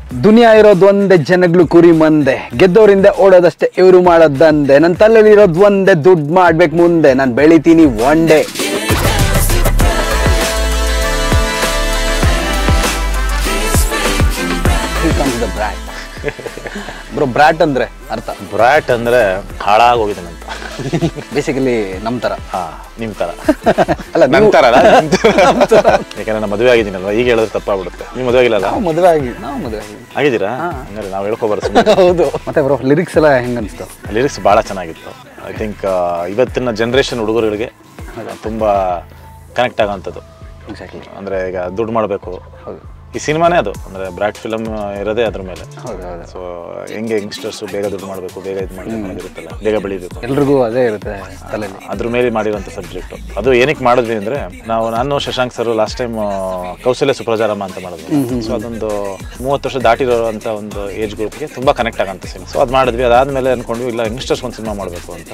ದುನಿಯಾ ಇರೋದು ಒಂದೇ, ಜನಗಳು ಕುರಿ ಮಂದೆ, ಗೆದ್ದೋರಿಂದ ಓಡೋದಷ್ಟೇ ಇವರು ಮಾಡೋದಂದೆ. ನನ್ನ ತಲೆಯಲ್ಲಿ ಇರೋದು ಒಂದೇ, ದುಡ್ಡು ಮಾಡ್ಬೇಕು ಮುಂದೆ, ನಾನು ಬೆಳಿತೀನಿ ಒನ್ ಡೇ. ಬ್ರೋ, ಬ್ರಾಟ್ ಅಂದ್ರೆ ಅರ್ಥ? ಬ್ರಾಟ್ ಅಂದ್ರೆ ಹಾಳಾಗೋಗಿದ್ದಾನೆ ಅಂತ, ಬೇಸಿಕಲಿ ನಮ್ ತರ. ನಿಮ್ ತರ ಅಲ್ಲ, ನಮ್ ತರ ಯಾಕಂದ್ರೆ ನಾನು ಮದುವೆ ಆಗಿದ್ದೀನಲ್ವಾ, ಈಗ ಹೇಳಿದ್ರೆ ತಪ್ಪಾಗ್ಬಿಡುತ್ತೆ. ನೀವು ಮದುವೆ ಆಗಿಲ್ಲ? ನಾವು ಮದುವೆ ಆಗಿದ್ದೀರಾ? ಹಂಗಾರೆ ನಾವು ಹೇಳ್ಕೊಬಾರ್ದು. ಹೌದು. ಮತ್ತೆ ಬ್ರೋ, ಲಿರಿಕ್ಸ್ ಎಲ್ಲ ಹೆಂಗ ಅನ್ಸ್ತು? ಲಿರಿಕ್ಸ್ ಭಾಳ ಚೆನ್ನಾಗಿತ್ತು. ಐ ಥಿಂಕ್ ಇವತ್ತಿನ ಜನ್ರೇಷನ್ ಹುಡುಗರುಗಳಿಗೆ ತುಂಬಾ ಕನೆಕ್ಟ್ ಆಗೋಂಥದ್ದು. ಎಕ್ಸಾಕ್ಟ್ಲಿ. ಅಂದ್ರೆ ಈಗ ದುಡ್ಡು ಮಾಡಬೇಕು, ಹೌದು, ಈ ಸಿನಿಮಾನೇ ಅದು. ಅಂದರೆ ಬ್ರಾಟ್ ಫಿಲಮ್ ಇರೋದೇ ಅದ್ರ ಮೇಲೆ. ಹೌದು. ಸೊ ಹೆಂಗೆ ಯಂಗ್ಸ್ಟರ್ಸು ಬೇಗ ದುಡ್ಡು ಮಾಡಬೇಕು, ಬೇಗ ಇದು ಮಾಡಬೇಕು ಅನ್ನೋದಿರುತ್ತಲ್ಲ, ಬೇಗ ಬೆಳಿಬೇಕು, ಎಲ್ರಿಗೂ ಅದೇ ಇರುತ್ತೆ ತಲೆಯಲ್ಲಿ. ಅದ್ರ ಮೇಲೆ ಮಾಡಿರೋಂಥ ಸಬ್ಜೆಕ್ಟು. ಅದು ಏನಕ್ಕೆ ಮಾಡಿದ್ವಿ ಅಂದರೆ, ನಾನು ಶಶಾಂಕ್ ಸರ್ ಲಾಸ್ಟ್ ಟೈಮ್ ಕೌಶಲ್ಯ ಸುಪ್ರಜಾರಾಮ ಅಂತ ಮಾಡಿದ್ವಿ. ಸೊ ಅದೊಂದು 30 ವರ್ಷ ದಾಟಿರೋಂಥ ಒಂದು ಏಜ್ ಗ್ರೂಪ್ಗೆ ತುಂಬ ಕನೆಕ್ಟ್ ಆಗೋಂಥ ಸಿನಿಮಾ. ಸೊ ಅದು ಮಾಡಿದ್ವಿ. ಅದಾದಮೇಲೆ ಅಂದ್ಕೊಂಡ್ವಿ, ಇಲ್ಲ ಯಂಗ್ಸ್ಟರ್ಸ್ ಒಂದು ಸಿನಿಮಾ ಮಾಡಬೇಕು ಅಂತ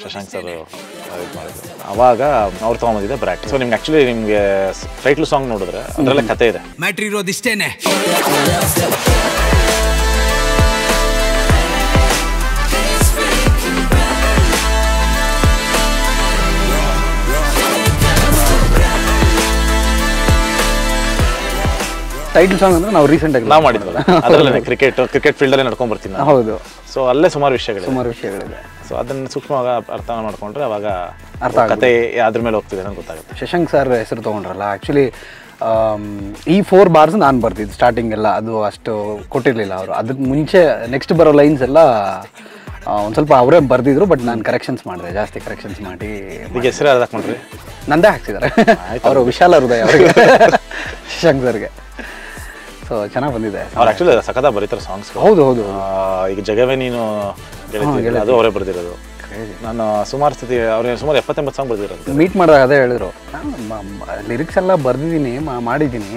ಶಶಾಂಕ್ ಸರ್ ಇದು ಮಾಡಿದ್ವಿ. ಅವಾಗ ಅವ್ರು ತೊಗೊಂಬಂದಿದ್ದೆ ಬ್ರಾಟ್. ಸೊ ನಿಮ್ಗೆ ಆ್ಯಕ್ಚುಲಿ ನಿಮಗೆ ಟೈಟ್ಲ್ ಸಾಂಗ್ ನೋಡಿದ್ರೆ ಅದರಲ್ಲೇ ಕತೆ ಇದೆ. ಇರೋದಿಷ್ಟೇನೆ. ಟೈಟಲ್ ಸಾಂಗ್ ಅಂದ್ರೆ ನಾವು ರೀಸೆಂಟ್ ಆಗಿ ನಾವು ಮಾಡಿದ್ವಲ್ಲ, ಅದರಲ್ಲೇ ಕ್ರಿಕೆಟ್ ಫೀಲ್ಡಲ್ಲೇ ನಡ್ಕೊಂಡ್ ಬರ್ತೀನಿ ನಾನು. ಹೌದು. ಸೊ ಅಲ್ಲೇ ಸುಮಾರು ವಿಷಯಗಳಿದೆ. ಸೊ ಅದನ್ನ ಸೂಕ್ಷ್ಮವಾಗಿ ಅರ್ಥ ಮಾಡ್ಕೊಂಡ್ರೆ ಅವಾಗ ಅರ್ಥ ಕತೆ ಅದ್ರ ಮೇಲೆ ಹೋಗ್ತಿದೆ ಅಂತ ಗೊತ್ತಾಗುತ್ತೆ. ಶಶಾಂಕ್ ಸರ್ ಹೆಸರು ತೊಗೊಂಡ್ರಲ್ಲ, ಆ್ಯಕ್ಚುಲಿ ಈ 4 bars ನಾನು ಬರ್ತಿದ್ದು ಸ್ಟಾರ್ಟಿಂಗ್ ಎಲ್ಲ, ಅದು ಅಷ್ಟು ಕೊಟ್ಟಿರಲಿಲ್ಲ ಅವರು. ಅದಕ್ಕೆ ಮುಂಚೆ ನೆಕ್ಸ್ಟ್ ಬರೋ ಲೈನ್ಸ್ ಎಲ್ಲ ಒಂದು ಸ್ವಲ್ಪ ಅವರೇ ಬರ್ದಿದ್ರು, ಬಟ್ ನಾನು ಕರೆಕ್ಷನ್ಸ್ ಮಾಡಿದೆ, ಜಾಸ್ತಿ ಕರೆಕ್ಷನ್ಸ್ ಮಾಡಿ. ಈಗ ಹೆಸರು ಯಾರು ಹಾಕೊಂಡ್ರಿ? ನಂದೇ ಹಾಕ್ಸಿದ್ದಾರೆ ಅವರು, ವಿಶಾಲ ಹೃದಯ ಅವರಿಗೆ, ಶಶಾಂಕ್ ಸರ್ಗೆ. ಸೊ ಚೆನ್ನಾಗಿ ಬಂದಿದೆ. ಅವ್ರು ಆ್ಯಕ್ಚುಲಿ ಸಖತ್ ಬರೀತಾರೆ ಸಾಂಗ್ಸ್. ಹೌದು. ಈಗ ಜಗವೇ ನೀನು ಅದು ಅವರೇ ಬರ್ದಿರೋದು. ನಾನು ಸುಮಾರು ಸತಿ ಅವ್ರಿಗೆ ಸುಮಾರು 70-80 ಸಾಂಗ್ ಬರ್ದಿರೋದು. ಮೀಟ್ ಮಾಡಿದಾಗ ಅದೇ ಹೇಳಿದ್ರು, ಲಿರಿಕ್ಸ್ ಎಲ್ಲ ಬರ್ದಿದ್ದೀನಿ, ಮಾಡಿದ್ದೀನಿ,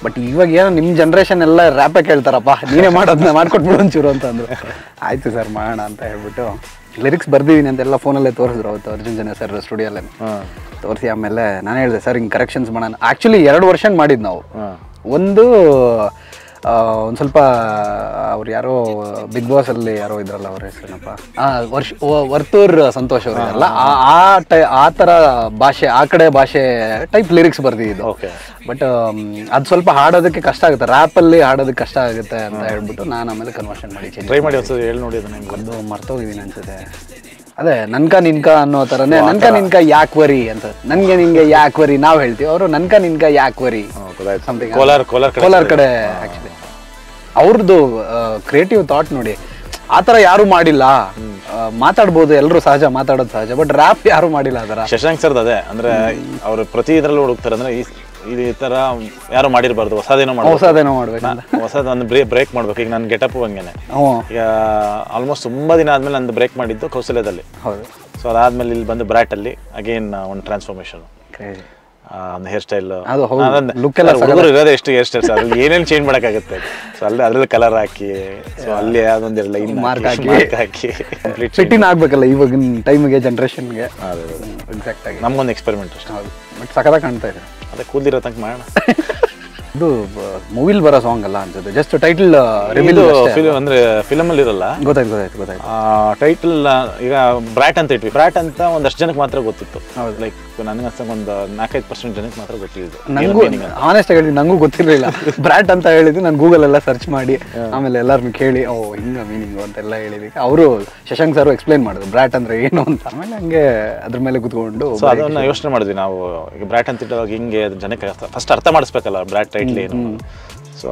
ಬಟ್ ಇವಾಗ ಏನೋ ನಿಮ್ಮ ಜನ್ರೇಷನ್ ಎಲ್ಲ ರ್ಯಾಪೇ ಕೇಳ್ತಾರಪ್ಪ, ನೀನೇ ಮಾಡೋದನ್ನ ಮಾಡ್ಕೊಟ್ಬಿಡು ಒಂಚೂರು ಅಂತ ಅಂದರು. ಆಯಿತು ಸರ್, ಮಾಡೋಣ ಅಂತ ಹೇಳ್ಬಿಟ್ಟು ಲಿರಿಕ್ಸ್ ಬರ್ದಿದ್ದೀನಿ ಅಂತೆಲ್ಲ ಫೋನಲ್ಲೇ ತೋರಿಸಿದ್ರು ಅವತ್ತು ಅರ್ಜುನ್ ಜನ ಸರ್ ಸ್ಟುಡಿಯೋಲ್ಲೇ ತೋರಿಸಿ. ಆಮೇಲೆ ನಾನು ಹೇಳಿದೆ, ಸರ್ ಹಿಂಗೆ ಕರೆಕ್ಷನ್ಸ್ ಮಾಡೋಣ. ಆ್ಯಕ್ಚುಲಿ 2 ವರ್ಷ ಮಾಡಿದ್ದು ನಾವು. ಒಂದು ಸ್ವಲ್ಪ ಅವ್ರು ಯಾರೋ ಬಿಗ್ ಬಾಸ್ ಅಲ್ಲಿ ಯಾರೋ ಇದ್ರಲ್ಲ, ಅವ್ರ ಹೆಸರೇನಪ್ಪ, ವರ್ತೂರ್ ಸಂತೋಷ್ ಅವರು ಇರಲ್ಲ, ಆ ಥರ ಭಾಷೆ, ಆ ಕಡೆ ಭಾಷೆ ಟೈಪ್ ಲಿರಿಕ್ಸ್ ಬರ್ದಿದ್ದು. ಬಟ್ ಅದು ಸ್ವಲ್ಪ ಹಾಡೋದಕ್ಕೆ ಕಷ್ಟ ಆಗುತ್ತೆ, ರ್ಯಾಪಲ್ಲಿ ಹಾಡೋದಕ್ಕೆ ಕಷ್ಟ ಆಗುತ್ತೆ ಅಂತ ಹೇಳ್ಬಿಟ್ಟು ನಾನು ಆಮೇಲೆ ಕನ್ವರ್ಷನ್ ಮಾಡಿ ಟ್ರೈ ಮಾಡಿ ಹೇಳಿ ನೋಡಿ. ಅದು ಮರ್ತೋಗಿದ್ದೀನಿ ಅನ್ಸುತ್ತೆ. ಅದೇ ನನ್ಕ ನಿನ್ಕ ಅನ್ನೋ ಥರನೇ, ನನ್ಕ ನಿನ್ಕ ಯಾಕ್ ವರಿ ಅಂತ, ನನ್ಗೆ ನಿನ್ಗೆ ಯಾಕ್ ವರಿ ನಾವು ಹೇಳ್ತೀವಿ, ಅವರು ನನ್ಕ ನಿನ್ಕ ಯಾಕ್ ವರಿ ಸಮಥಿಂಗ್. ಕೋಲಾರ್ ಕಡೆ ಆ್ಯಕ್ಚುಲಿ ಅವ್ರದ್ದು ಕ್ರಿಯೇಟಿವ್ ಥಾಟ್ ನೋಡಿ, ಆ ಥರ ಯಾರು ಮಾಡಿಲ್ಲ. ಮಾತಾಡ್ಬೋದು, ಎಲ್ಲರೂ ಸಹಜ, ಮಾತಾಡೋದು ಸಹಜ, ಬಟ್ ರ್ಯಾಪ್ ಯಾರು ಮಾಡಿಲ್ಲ ಆ ಥರ. ಶಶಾಂಕ್ ಸರ್ದು ಅದೇ ಅಂದ್ರೆ, ಅವರು ಪ್ರತಿ ಇದರಲ್ಲೂ ಹುಡುಕ್ತಾರೆ. ಅಂದ್ರೆ ಈ ಥರ ಯಾರು ಮಾಡಿರಬಾರ್ದು, ಹೊಸದೇನೋ ಮಾಡ್ಬೇಕು, ಹೊಸದೊಂದು ಬ್ರೇಕ್ ಮಾಡ್ಬೇಕು. ಈಗ ನನ್ನ ಗೆಟಪ್ ಹಂಗೇನೆ. ಈಗ ಆಲ್ಮೋಸ್ಟ್ ತುಂಬಾ ದಿನ ಆದ್ಮೇಲೆ ನಂದು ಬ್ರೇಕ್ ಮಾಡಿದ್ದು ಕೌಶಲ್ಯದಲ್ಲಿ. ಹೌದು. ಸೊ ಅದಾದ್ಮೇಲೆ ಇಲ್ಲಿ ಬಂದು ಬ್ರಾಟ್ ಅಲ್ಲಿ ಅಗೇನ್ ಒಂದು ಟ್ರಾನ್ಸ್ಫಾರ್ಮೇಶನ್, ಒಂದು ಹೇರ್ ಸ್ಟೈಲ್. ಹುಡುಗರು ಇರೋದೇ ಎಷ್ಟು ಹೇರ್ ಸ್ಟೈಲ್ಸ್, ಅದ್ರಲ್ಲಿ ಏನೇನು ಚೇಂಜ್ ಮಾಡೋಕ್ಕಾಗುತ್ತೆ. ಸೊ ಅದ್ರಲ್ಲಿ ಕಲರ್ ಹಾಕಿ, ಸೊ ಅಲ್ಲಿ ಅದೊಂದೆರಡು ಲೈನ್ ಮಾರ್ಕ್ ಹಾಕಿ ಫಿಟ್ಟಿಂಗ್ ಆಗ್ಬೇಕಲ್ಲ ಇವಾಗಿನ ಟೈಮಿಗೆ, ಜನ್ರೇಷನ್ಗೆ. ಎಕ್ಸಾಕ್ಟ್ ಆಗಿ ನಮ್ಗೊಂದು ಎಕ್ಸ್ಪೆರಿಮೆಂಟ್ ಅಷ್ಟೇ. ಹೌದು, ಬಟ್ ಸಖತ್ತಾಗಿ ಕಾಣ್ತಾ ಇದೆ. ಅದೇ ಕೂದಿರೋ ತನಕ ಮಾಡೋಣ. ಇದು ಮೂವಿಲ್ ಬರೋ ಸಾಂಗ್ ಅಲ್ಲ ಅನ್ಸುತ್ತೆ, ಜಸ್ಟ್ ಟೈಟಲ್ ರಿವೀಲ್ ಅಂದ್ರೆ ಫಿಲಮ್ ಅಲ್ಲಿ ಇರಲ್ಲ. ಗೊತ್ತಾಯ್ತು. ಟೈಟಲ್ ಈಗ ಬ್ರಾಟ್ ಅಂತ ಇಟ್ವಿ. ಬ್ರಾಟ್ ಅಂತ ಒಂದಷ್ಟು ಜನಕ್ಕೆ ಮಾತ್ರ ಗೊತ್ತಿತ್ತು. ಲೈಕ್ ನನಗೆ ಅನ್ಸಂಗೆ ಒಂದು 4-5% ಜನಕ್ಕೆ ಮಾತ್ರ ಗೊತ್ತಿದ್ದು. ನನಗೂ ಆನೆಸ್ಟ್ ಆಗಿ ನನಗೂ ಗೊತ್ತಿರಲಿಲ್ಲ. ಬ್ರಾಟ್ ಅಂತ ಹೇಳಿದ್ದು ನಾನು ಗೂಗಲ್ ಎಲ್ಲ ಸರ್ಚ್ ಮಾಡಿ ಆಮೇಲೆ ಎಲ್ಲರನ್ನು ಕೇಳಿ, ಓ ಹಿಂಗ ಮೀನಿಂಗು ಅಂತೆಲ್ಲ ಹೇಳಿದಕ್ಕೆ ಅವರು ಶಶಾಂಕ್ ಸರ್ ಎಕ್ಸ್ಪ್ಲೈನ್ ಮಾಡಿದ್ರು ಬ್ರಾಟ್ ಅಂದ್ರೆ ಏನು ಅಂತ. ಆಮೇಲೆ ಹಂಗೆ ಅದ್ರ ಮೇಲೆ ಕುತ್ಕೊಂಡು ಸೊ ಅದನ್ನ ಯೋಚನೆ ಮಾಡಿದ್ವಿ ನಾವು. ಈಗ ಬ್ರಾಟ್ ಅಂತ ಇಟ್ಟವಾಗ ಹಿಂಗೆ ಜನಕ್ಕೆ ಫಸ್ಟ್ ಅರ್ಥ ಮಾಡಿಸ್ಬೇಕಲ್ಲ ಬ್ರಾಟ್ ಟೈಟ್ಲ್ ಏನು. ಸೊ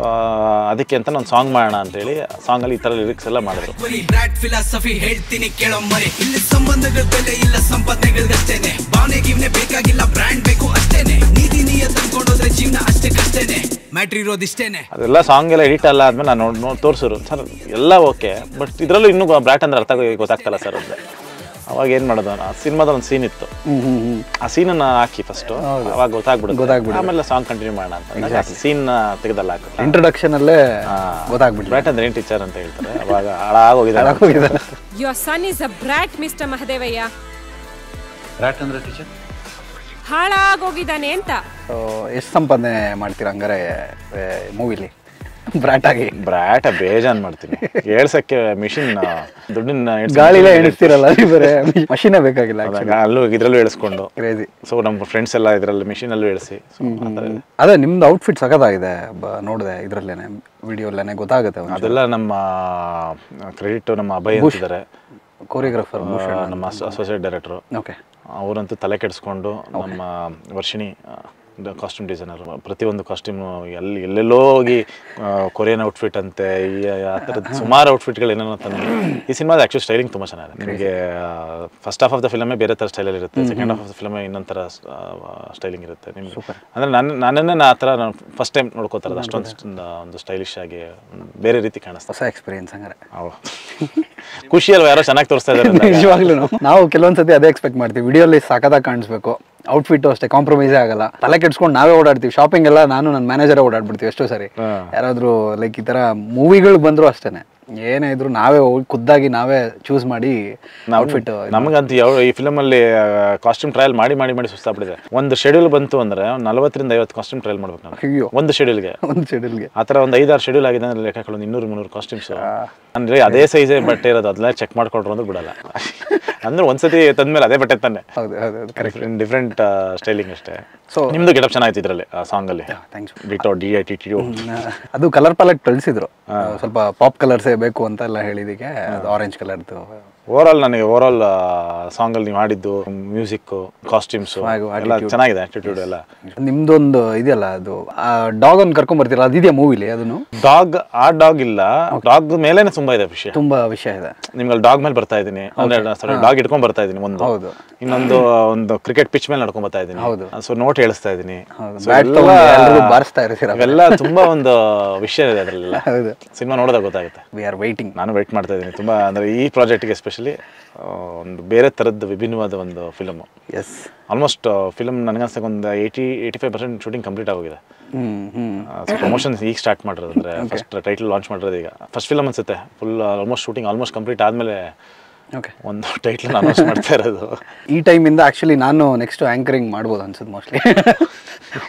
ಅದಕ್ಕೆ ಅಂತ ನಾನು ಸಾಂಗ್ ಮಾಡೋಣ ಅಂತ ಹೇಳಿ ಸಾಂಗ್ ಅಲ್ಲಿ ಈ ತರ ಲಿರಿಕ್ಸ್ ಎಲ್ಲ ಮಾಡಿದ್ರು. ಬ್ರಾಟ್ ಫಿಲಾಸಫಿ ಹೇಳ್ತೀನಿ ಕೇಳೋ ಮರೆ, ಇಲ್ಲಿ ಸಂಬಂಧಗಳ ಬೆಲೆ ಇಲ್ಲ ಸಂಪಾದನೆಗಳಿಗಷ್ಟೇನೆ, ಭಾವನೆಗೆ ಬೇಕಾಗಿಲ್ಲ ಬ್ರ್ಯಾಂಡ್ ಬೇಕು ಅಷ್ಟೇನೆ, ನೀತಿ ನಿಯತ್ ಅನ್ಕೊಂಡೋದ್ರೆ ಜೀವನ ಅಷ್ಟೇ ಕಷ್ಟೇನೆ, ಮ್ಯಾಟ್ರ್ ಇರೋದಿಷ್ಟೇನೆ. ಅದೆಲ್ಲ ಸಾಂಗ್ ಎಲ್ಲ ಎಡಿಟ್ ಅಲ್ಲ ಆದ್ಮೇಲೆ ನಾನು ತೋರಿಸಿದ್ರು ಸರ್ ಎಲ್ಲ ಓಕೆ, ಬಟ್ ಇದ್ರಲ್ಲೂ ಇನ್ನೂ ಬ್ರಾಟ್ ಅಂದ್ರೆ ಅರ್ಥ ಗೊತ್ತಾಗ್ತಲ್ಲ ಸರ್ ಅಂದ್ರೆ. ಅವಾಗ ಏನ್ ಮಾಡೋದು, ಸಿನಿಮಾದ ಒಂದು ಸೀನ್ ಇತ್ತು, ಆ ಸೀನ್ ಹಾಕಿ ಫಸ್ಟ್, ಅವಾಗ ಗೊತ್ತಾಗ್ಬಿಡುತ್ತೆ. ಆಮೇಲೆ ಸಾಂಗ್ ಕಂಟಿನ್ಯೂ ಮಾಡೋಣ ಅಂತ ಸೀನ್ ತೆಗೆದಲ್ಲ ಹಾಕಿ ಇಂಟ್ರೊಡಕ್ಷನ್ ಅಲ್ಲೇ ಗೊತ್ತಾಗ್ಬಿಟ್ಟು ಬ್ರಾಟ್ ಅಂದ್ರೆ ಏನ್ ಟೀಚರ್ ಅಂತ ಹೇಳ್ತಾರೆ. ಅವಾಗ ಹಾಳಾಗೋಗಿದೆ. Your son is a brat mister Mahadevaiah. Brat ಅಂದ್ರೆ ಟೀಚರ್ ಹಾಳಾಗೋಗಿದ್ದಾನೆ ಅಂತ. ಎಷ್ಟು ಸಂಪಾದನೆ ಮಾಡ್ತೀರಾ ಹಂಗಾರೆ ಮೂವಿಲಿ? ಬ್ರಾಟ್ ಆಗಿ ಬ್ರಾಟ ಬೇಜಾನ್ ಮಾಡ್ತೀನಿ. ಏಳ್ಸಕ್ಕೆ ಮಿಷಿನ್ ದುಡ್ಡಿನ ಗಾಳಿಲೇ ಎಣಿಸ್ತಿರಲ್ಲ ಬರೇ ಮಷೀನೇ ಬೇಕಾಗಿಲ್ಲ ಅಲ್ಲೂ ಇದ್ರಲ್ಲೂ ಎಳಿಸ್ಕೊಂಡು ಕ್ರೇಜಿ. ಸೊ ನಮ್ಮ ಫ್ರೆಂಡ್ಸ್ ಎಲ್ಲ ಇದ್ರಲ್ಲಿ ಮಿಷಿನ್ ಅಲ್ಲೂ ಎಳಿಸಿ. ಅದೇ ನಿಮ್ದು ಔಟ್ಫಿಟ್ ಸಖತ್ತಾಗಿದೆ, ನೋಡಿದೆ ಇದರಲ್ಲೇನೆ ವಿಡಿಯೋಲ್ಲೇನೆ ಗೊತ್ತಾಗುತ್ತೆ. ಅದೆಲ್ಲ ನಮ್ಮ ಕ್ರೆಡಿಟ್ ನಮ್ಮ ಅಭಯ್ ಅಂತಿದ್ದಾರೆ, ಕೊರಿಯೋಗ್ರಾಫರ್, ನಮ್ಮ ಅಸೋಸಿಯೇಟ್ ಡೈರೆಕ್ಟ್ರು. ಓಕೆ, ಅವರಂತೂ ತಲೆ ಕೆಡಿಸ್ಕೊಂಡು ನಮ್ಮ ವರ್ಷಿಣಿ ಕಾಸ್ಟ್ಯೂಮ್ ಡಿಸೈನರ್ ಪ್ರತಿಯೊಂದು ಕಾಸ್ಟ್ಯೂಮ್ ಎಲ್ಲೆಲ್ಲೋ ಹೋಗಿ ಕೊರಿಯನ್ ಔಟ್ಫಿಟ್ ಅಂತೆ ಆ ಥರದ್ದು ಸುಮಾರು ಔಟ್ಫಿಟ್ಗಳು ಏನೇನೋ ತಂದು. ಈ ಸಿನಿಮಾದ ಆ್ಯಕ್ಚುಲಿ ಸ್ಟೈಲಿಂಗ್ ತುಂಬ ಚೆನ್ನಾಗಿದೆ. ನಿಮಗೆ ಫಸ್ಟ್ ಹಾಫ್ ಆಫ್ ದ ಫಿಲಮೇ ಬೇರೆ ಥರ ಸ್ಟೈಲಲ್ಲಿ ಇರುತ್ತೆ, ಸೆಕೆಂಡ್ ಹಾಫ್ ಆಫ್ ದ ಫಿಲಮೇ ಇನ್ನೊಂದು ಥರ ಸ್ಟೈಲಿಂಗ್ ಇರುತ್ತೆ ನಿಮಗೆ. ಅಂದರೆ ನನ್ನನ್ನೇ ಆ ಥರ ನಾನು ಫಸ್ಟ್ ಟೈಮ್ ನೋಡ್ಕೋತಾ ಇರೋದು. ಅಷ್ಟೊಂದು ಒಂದು ಸ್ಟೈಲಿಶ್ ಆಗಿ ಬೇರೆ ರೀತಿ ಕಾಣಿಸ್ತಾ. ಹೊಸ ಎಕ್ಸ್ಪೀರಿಯನ್ಸ್ ಹಂಗಾರೆ. ಖುಷಿ ಅಲ್ವಾ ಯಾರೋ ಚೆನ್ನಾಗಿ ತೋರಿಸ್ತಾ ಇದ್ದಾರೆ. ನಿಜವಾಗ್ಲೂ ನಾವು ಕೆಲವೊಂದ್ಸತಿ ಅದೇ ಎಕ್ಸ್ಪೆಕ್ಟ್ ಮಾಡ್ತೀವಿ, ವಿಡಿಯೋಲಿ ಸಖತ್ತಾಗಿ ಕಾಣಿಸ್ಬೇಕು, ಔಟ್ಫಿಟ್ ಅಷ್ಟೇ ಕಾಂಪ್ರಮೈಸೇ ಆಗಲ್ಲ, ತಲೆ ಕೆಡ್ಸ್ಕೊಂಡು ನಾವೇ ಓಡಾಡ್ತೀವಿ. ಶಾಪಿಂಗ್ ಎಲ್ಲ ನಾನು ನನ್ನ ಮ್ಯಾನೇಜರೇ ಓಡಾಡ್ಬಿಡ್ತೀವಿ ಎಷ್ಟೋ ಸರಿ. ಯಾರಾದರೂ ಲೈಕ್ ಈ ಥರ ಮೂವಿಗಳು ಬಂದರೂ ಅಷ್ಟೇ, ಏನೇ ಇದ್ರು ನಾವೇ ಹೋಗಿ ಖುದ್ದಾಗಿ ನಾವೇ ಚೂಸ್ ಮಾಡಿ ಔಟ್ಫಿಟ್. ನಮಗಂತೂ ಈ ಫಿಲಮಲ್ಲಿ ಕಾಸ್ಟ್ಯೂಮ್ ಟ್ರಯಲ್ ಮಾಡಿ ಮಾಡಿ ಮಾಡಿ ಸುಸ್ತಾಗ್ಬಿಟ್ಟಿದೆ. ಒಂದು ಶೆಡ್ಯೂಲ್ ಬಂತು ಅಂದ್ರೆ 40 ರಿಂದ 50 ಕಾಸ್ಟ್ಯೂಮ್ ಟ್ರಯಲ್ ಮಾಡ್ಬೇಕು ನಾವು. ಅಯ್ಯೋ, ಒಂದು ಶೆಡ್ಯೂಲ್ಗೆ ಆ ಥರ ಒಂದು 5-6 ಶೆಡ್ಯೂಲ್ ಆಗಿದೆ ಅಂದ್ರೆ ಲೆಕ್ಕ ಒಂದು 200-300 ಕಾಸ್ಟ್ಯೂಮ್ಸ್. ಅಂದ್ರೆ ಅದೇ ಸೈಜೇ ಬಟ್ಟೆ ಇರೋದು, ಅದನ್ನ ಚೆಕ್ ಮಾಡ್ಕೊಂಡ್ರು ಅಂದ್ರೆ ಬಿಡಲ್ಲ. ಅಂದ್ರೆ ಒಂದ್ಸತಿ ತಂದ್ಮೇಲೆ ಅದೇ ಬಟ್ಟೆ ತಾನೆ, ಡಿಫ್ರೆಂಟ್ ಸ್ಟೈಲಿಂಗ್ ಅಷ್ಟೇ. ಸೊ ನಿಮ್ದು ಗೆಟಪ್ ಚೆನ್ನಾಗಿತ್ತು ಇದರಲ್ಲಿ ಆ ಸಾಂಗ್ ಅಲ್ಲಿ. ಅದು ಕಲರ್ ಪ್ಯಾಲೆಟ್ ಕಳಿಸಿದ್ರು, ಸ್ವಲ್ಪ ಪಾಪ್ ಕಲರ್ಸೇ ಬೇಕು ಅಂತ ಎಲ್ಲ ಹೇಳಿದಕ್ಕೆ ಅದು ಆರೆಂಜ್ ಕಲರ್ದು. ಓವರ್ ಆಲ್ ಸಾಂಗ್ ಅಲ್ಲಿ ನೀವು ಮಾಡಿದ್ದು ಮ್ಯೂಸಿಕ್, ಕಾಸ್ಟ್ಯೂಮ್ಸ್ ಎಲ್ಲ ಚೆನ್ನಾಗಿದೆ, ಆಟಿಟ್ಯೂಡ್ ಎಲ್ಲ. ನಿಮ್ದೊಂದು ಇದೆಯಲ್ಲ, ಅದು ಡಾಗ್ ಒಂದು ಕರ್ಕೊಂಡ್ ಬರ್ತೀರಾ, ಅದಿದೆಯಾ ಮೂವಿಲಿ? ಅದನ್ನು ಡಾಗ್ ಇಲ್ಲ, ಡಾಗ್ ಮೇಲೇನೆ ತುಂಬಾ ಇದೆ ವಿಷಯ, ತುಂಬಾ ವಿಷಯ ಇದೆ. ನಿಮ್ಗೆ ಡಾಗ್ ಮೇಲೆ ಬರ್ತಾ ಇದೀನಿ ಅಂದ್ರೆ ಡಾಗ್ ಇಟ್ಕೊಂಡ್ ಬರ್ತಾ ಇದೀನಿ ಒಂದು. ಹೌದು. ಒಂದು ಕ್ರಿಕೆಟ್ ಪಿಚ್ ಮೇಲೆ ನಡ್ಕೊಂಡ್ ಬರ್ತಾ ಇದೀನಿ. ಹೌದು. ಸೊ ನೋಟ್ ಹೇಳಿಸ್ತಾ ಇದೀನಿ, ಬಾರಿಸ್ತಾ ಇರ್ತೀರ, ಅವೆಲ್ಲ ತುಂಬಾ ಒಂದು ವಿಷಯ ಇದೆ ಅದರಲ್ಲ. ಹೌದು, ಸಿನಿಮಾ ನೋಡಿದಾಗ ಗೊತ್ತಾಗುತ್ತೆ. We are waiting. ನಾನು ವೇಟ್ ಮಾಡ್ತಾ ಇದ್ದೀನಿ ತುಂಬಾ. ಅಂದ್ರೆ ಈ ಪ್ರಾಜೆಕ್ಟ್ಗೆ ಎಸ್ಪೆಷಲಿ ಒಂದು ಬೇರೆ ಥರದ್ದು ವಿಭಿನ್ನವಾದ ಒಂದು ಫಿಲಮ್. ಎಸ್, ಆಲ್ಮೋಸ್ಟ್ ಫಿಲಮ್ ನನಗನ್ಸಕ್ಕೆ ಒಂದು 80-85% ಶೂಟಿಂಗ್ ಕಂಪ್ಲೀಟ್ ಆಗೋಗಿದೆ. ಪ್ರಮೋಷನ್ ಈಗ ಸ್ಟಾರ್ಟ್ ಮಾಡಿರೋದು, ಅಂದರೆ ಫಸ್ಟ್ ಟೈಟಲ್ ಲಾಂಚ್ ಮಾಡಿರೋದು ಈಗ. ಫಸ್ಟ್ ಫಿಲಮ್ ಅನ್ಸುತ್ತೆ full almost shooting almost complete ಆದಮೇಲೆ ಒಂದು ಟೈಟ್ಲ್ ಅನೌನ್ಸ್ ಮಾಡ್ತಾ ಇರೋದು. ಈ ಟೈಮಿಂದ ಆ್ಯಕ್ಚುಲಿ ನಾನು ನೆಕ್ಸ್ಟ್ ಆ್ಯಂಕರಿಂಗ್ ಮಾಡ್ಬೋದು ಅನ್ಸುತ್ತೆ ಮೋಸ್ಟ್ಲಿ.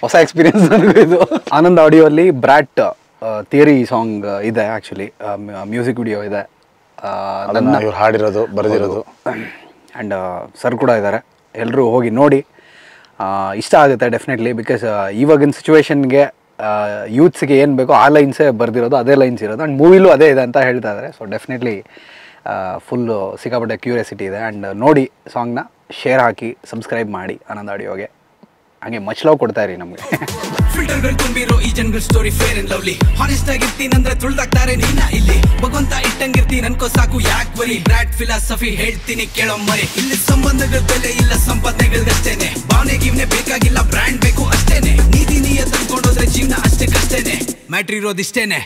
ಹೊಸ ಎಕ್ಸ್ಪೀರಿಯನ್ಸ್ ಇದು. ಆನಂದ್ ಆಡಿಯೋಲ್ಲಿ ಬ್ರಾಟ್ ಥಿಯರಿ ಸಾಂಗ್ ಇದೆ, ಆ್ಯಕ್ಚುಲಿ ಮ್ಯೂಸಿಕ್ ವಿಡಿಯೋ ಇದೆ, ಇವ್ರು ಹಾಡಿರೋದು ಬರೆದಿರೋದು, ಆ್ಯಂಡ್ ಸರ್ ಕೂಡ ಇದ್ದಾರೆ. ಎಲ್ಲರೂ ಹೋಗಿ ನೋಡಿ, ಇಷ್ಟ ಆಗುತ್ತೆ ಡೆಫಿನೆಟ್ಲಿ. ಬಿಕಾಸ್ ಇವಾಗಿನ ಸಿಚುವೇಶನ್ಗೆ ಯೂತ್ಸ್ಗೆ ಏನು ಬೇಕೋ ಆ ಲೈನ್ಸೇ ಬರೆದಿರೋದು, ಅದೇ ಲೈನ್ಸ್ ಇರೋದು, ಆ್ಯಂಡ್ ಮೂವಿಲೂ ಅದೇ ಇದೆ ಅಂತ ಹೇಳ್ತಾ ಇದ್ದಾರೆ. ಸೊ ಡೆಫಿನೆಟ್ಲಿ ಫುಲ್ಲು ಸಿಕ್ಕಾಪಟ್ಟೆ ಕ್ಯೂರಿಯಾಸಿಟಿ ಇದೆ. ಆ್ಯಂಡ್ ನೋಡಿ ಸಾಂಗ್ನ, ಶೇರ್ ಹಾಕಿ, ಸಬ್ಸ್ಕ್ರೈಬ್ ಮಾಡಿ ಆನಂದ್ ಆಡಿಯೋಗೆ. ಹಾಗೆ ಮಚ್ ಲವ್ ಕೊಡ್ತಾ ಇರಿ ನಮಗೆ. ಫಿಲ್ಟರ್ಗಳು ತುಂಬಿರೋ ಈ ಜನಗಳ story fair and lovely. Honest ಆಗಿರ್ತೀನಿ ಅಂದ್ರೆ ತುಳ್ದಾಕ್ತಾರೆ ನೀನ ಇಲ್ಲಿ. ಭಗವಂತ ಇಟ್ಟಂಗಿರ್ತೀನಿ ಅನ್ಕೋ ಸಾಕು, ಯಾಕೆ ಬರೀ ಬ್ರಾಟ್ ಫಿಲಾಸಫಿ ಹೇಳ್ತೀನಿ ಕೇಳೋ ಮರಿ. ಇಲ್ಲಿ ಸಂಬಂಧಗಳ ಬೆಲೆ ಇಲ್ಲ, ಸಂಪಾದನೆಗಳ್ಗಷ್ಟೇನೆ. ಭಾವನೆ ಗಿವ್ನೆ ಬೇಕಾಗಿಲ್ಲ, ಬ್ರ್ಯಾಂಡ್ ಬೇಕು ಅಷ್ಟೇನೆ. ನೀತಿ ನೀಯ ತಂದ್ಕೊಂಡೋದ್ರೆ ಜೀವನ ಅಷ್ಟೇ ಕಷ್ಟೇನೆ. ಮ್ಯಾಟ್ರ್ ಇರೋದಿಷ್ಟೇನೆ.